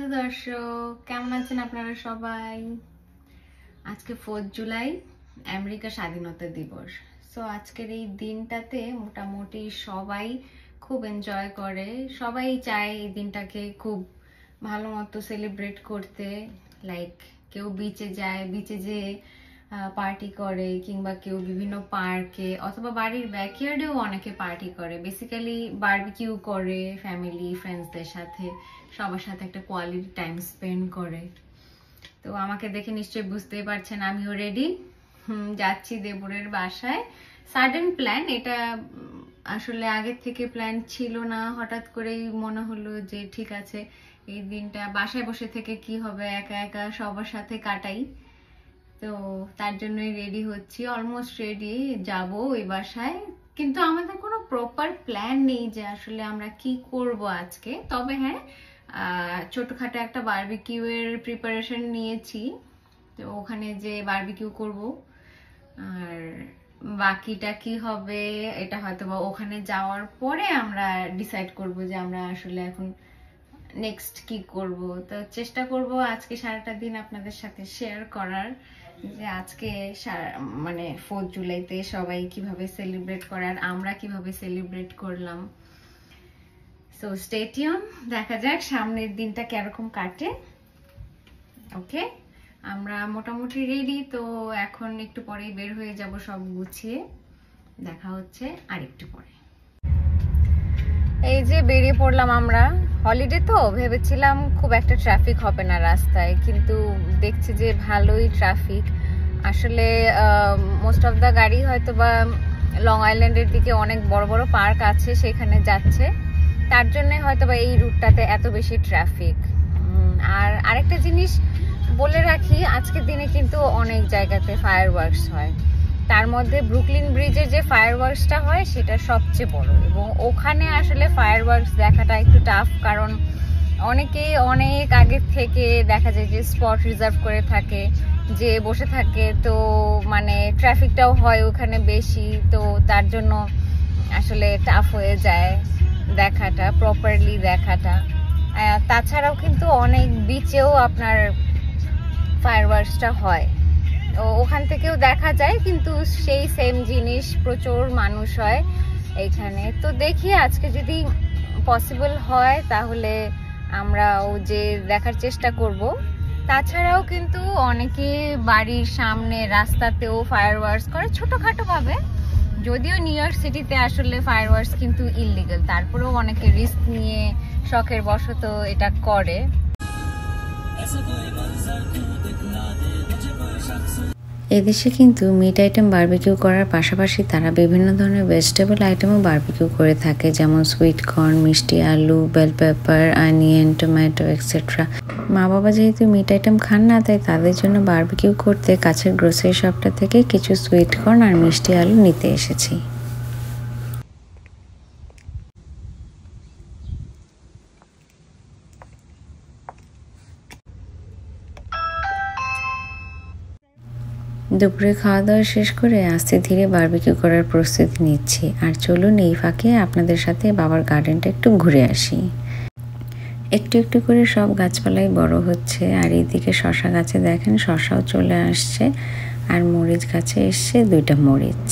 Hello দর্শক, কেমন আছেন আপনারা সবাই? আজকে 4 জুলাই আমেরিকা স্বাধীনতা দিবস। সো আজকের এই দিনটাতে মোটামুটি সবাই খুব এনজয় করে, সবাই চায় এই দিনটাকে খুব ভালো মতো সেলিব্রেট করতে। লাইক কেউ বিচে যায়, বিচে যেয়ে পার্টি করে, কিংবা কেউ বিভিন্ন পার্কে অথবা বাড়ির ব্যাকইয়ার্ডেও অনেকে পার্টি করে। বেসিক্যালি বারবিকিউ করে ফ্যামিলি ফ্রেন্ডসদের সাথে, সবার সাথে একটা কোয়ালিটি টাইম স্পেন্ড করে। তো আমাকে দেখে নিশ্চয়ই বুঝতেই পারছেন আমিও রেডি, যাচ্ছি দেবরের বাসায়। সাডেন প্ল্যান, এটা আসলে আগের থেকে প্ল্যান ছিল না, হঠাৎ করেই মনে হলো যে ঠিক আছে এই দিনটা বাসায় বসে থেকে কি হবে, একা একা সবার সাথে কাটাই। তো তার জন্যই রেডি হচ্ছি, অলমোস্ট রেডি, যাব ওই বাসায়। কিন্তু আমাদের কোনো প্রপার প্ল্যান নেই যে আসলে আমরা কি করব আজকে। তবে হ্যাঁ, ছোটখাটো একটা বারবিকিউ এর প্রিপারেশন নিয়েছি, তো ওখানে যে বারবিকিউ করব। আর বাকিটা কি হবে এটা হয়তো বা ওখানে যাওয়ার পরে আমরা ডিসাইড করব যে আমরা আসলে এখন নেক্সট কি করব। তো চেষ্টা করব আজকে সারাটা দিন আপনাদের সাথে শেয়ার করার যে আজকে মানে 4 জুলাইতে সবাই কিভাবে সেলিব্রেট করে আর আমরা কিভাবে সেলিব্রেট করলাম। সো স্টে টিউন, দেখা যাক সামনের দিনটা কিরকম কাটে। ওকে, আমরা মোটামুটি রেডি, তো এখন একটু পরেই বের হয়ে যাব সব গুছিয়ে। দেখা হচ্ছে আর একটু পরে। এই যে বেরিয়ে পড়লাম আমরা। হলিডে তো ভেবেছিলাম খুব একটা ট্রাফিক হবে না রাস্তায়, কিন্তু দেখছি যে ভালোই ট্রাফিক। আসলে মোস্ট অফ দা গাড়ি হয়তো বা লং আইল্যান্ডের দিকে অনেক বড় বড় পার্ক আছে সেখানে যাচ্ছে, তার জন্য হয়তো বা এই রুটটাতে এত বেশি ট্রাফিক। আর আরেকটা জিনিস বলে রাখি, আজকের দিনে কিন্তু অনেক জায়গাতে ফায়ারওয়ার্কস হয়, তার মধ্যে ব্রুকলিন ব্রিজের যে ফায়ারওয়ার্কসটা হয় সেটা সবচেয়ে বড়, এবং ওখানে আসলে ফায়ারওয়ার্কস দেখাটা একটু টাফ, কারণ অনেকেই অনেক আগের থেকে দেখা যায় যে স্পট রিজার্ভ করে থাকে, যে বসে থাকে, তো মানে ট্রাফিকটাও হয় ওখানে বেশি, তো তার জন্য আসলে টাফ হয়ে যায় দেখাটা, প্রপারলি দেখাটা। তাছাড়াও কিন্তু অনেক বিচেও আপনার ফায়ারওয়ার্কসটা হয়, ওখান থেকেও দেখা যায়, কিন্তু সেই সেম জিনিস প্রচুর মানুষ হয় এইখানে। তো দেখি আজকে যদি পসিবল হয় তাহলে আমরা ও যে দেখার চেষ্টা করব। তাছাড়াও কিন্তু অনেকে বাড়ির সামনে রাস্তাতেও ফায়ারওয়ার্কস করে ছোটখাটো ভাবে, যদিও নিউ ইয়র্ক সিটিতে আসলে ফায়ারওয়ার্কস কিন্তু ইললিগাল, তারপরেও অনেকে রিস্ক নিয়ে শখের বশত এটা করে। এদেশে কিন্তু মিট আইটেম বারবিকিউ করার পাশাপাশি তারা বিভিন্ন ধরনের ভেজিটেবল আইটেমও বারবিকিউ করে থাকে, যেমন সুইট কর্ন, মিষ্টি আলু, bell pepper, onion, tomato extra. মা বাবা যেহেতু মিট আইটেম খান না, তাই তাদের জন্য বারবিকিউ করতে কাছের গ্রোসারি শপটা থেকে কিছু সুইট কর্ন আর মিষ্টি আলু নিতে এসেছি। দুপুরে খাওয়া দাওয়া শেষ করে আস্তে ধীরে বারবিকিউ করার প্রস্তুতি নিচ্ছি। আর চলুন এই ফাঁকে আপনাদের সাথে বাবার গার্ডেনটা একটু ঘুরে আসি। একটু একটু করে সব গাছপালাই বড় হচ্ছে, আর এইদিকে শশা গাছে দেখেন শশাও চলে আসছে, আর মরিচ গাছে এসছে 2টা মরিচ।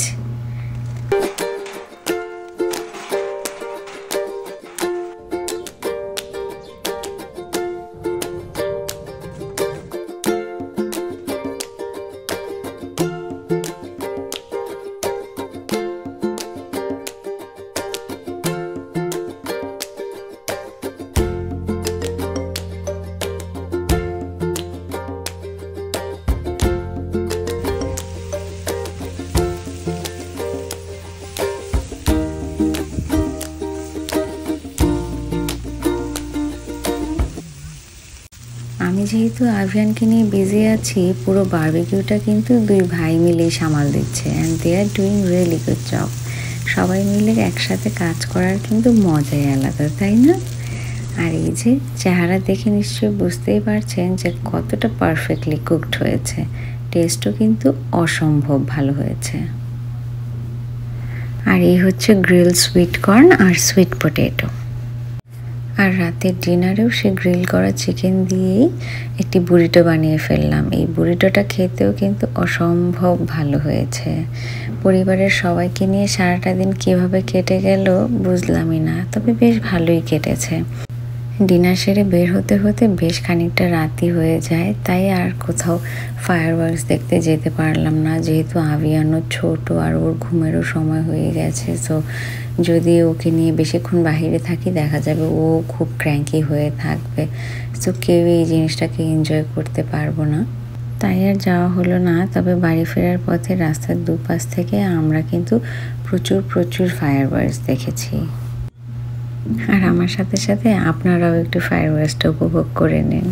আমি যেহেতু আভিয়ানকে নিয়ে বিজি আছি, পুরো বারবিকিউটা কিন্তু 2 ভাই মিলেই সামাল দিচ্ছে, and they are doing really good job. সবাই মিলে একসাথে কাজ করার কিন্তু মজাই আলাদা, তাই না? আর এই যে চেহারা দেখে নিশ্চয়ই বুঝতেই পারছেন যে কতটা পারফেক্টলি কুকড হয়েছে, টেস্টও কিন্তু অসম্ভব ভালো হয়েছে। আর এই হচ্ছে গ্রিল সুইট কর্ন আর সুইট পটেটো। আর রাতের ডিনারেও সে গ্রিল করা চিকেন দিয়েই একটি বুরিটো বানিয়ে ফেললাম। এই বুরিটোটা খেতেও কিন্তু অসম্ভব ভালো হয়েছে। পরিবারের সবাইকে নিয়ে সারাটা দিন কিভাবে কেটে গেল বুঝলামই না, তবে বেশ ভালোই কেটেছে। ডিনার সেরে বের হতে হতে বেশ খানিকটা রাতই হয়ে যায়, তাই আর কোথাও ফায়ারওয়ার্কস দেখতে যেতে পারলাম না, যেহেতু আভিয়ানো ছোট আর ওর ঘুমেরও সময় হয়ে গেছে। সো যদি ওকে নিয়ে বেশিক্ষণ বাহিরে থাকি দেখা যাবে ও খুব ক্র্যাঙ্কি হয়ে থাকবে, সো কেউ এই জিনিসটাকে এনজয় করতে পারবো না, তাই আর যাওয়া হলো না। তবে বাড়ি ফেরার পথে রাস্তার দুপাশ থেকে আমরা কিন্তু প্রচুর ফায়ারওয়ার্কস দেখেছি। আর আমার সাথে সাথে আপনারাও একটু ফায়ারওয়ার্কসটা উপভোগ করে নিন।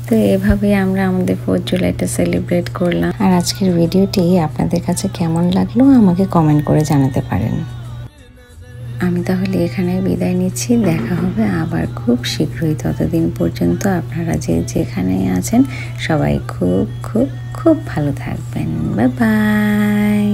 তো এভাবেই আমরা আমাদের 4 জুলাইটা সেলিব্রেট করলাম। আর আজকের ভিডিওটি আপনাদের কাছে কেমন লাগলো আমাকে কমেন্ট করে জানাতে পারেন। আমি তাহলে এখানে বিদায় নিচ্ছি, দেখা হবে আবার খুব শীঘ্রই। ততদিন পর্যন্ত আপনারা যেখানে আছেন সবাই খুব ভালো থাকবেন। Bye bye.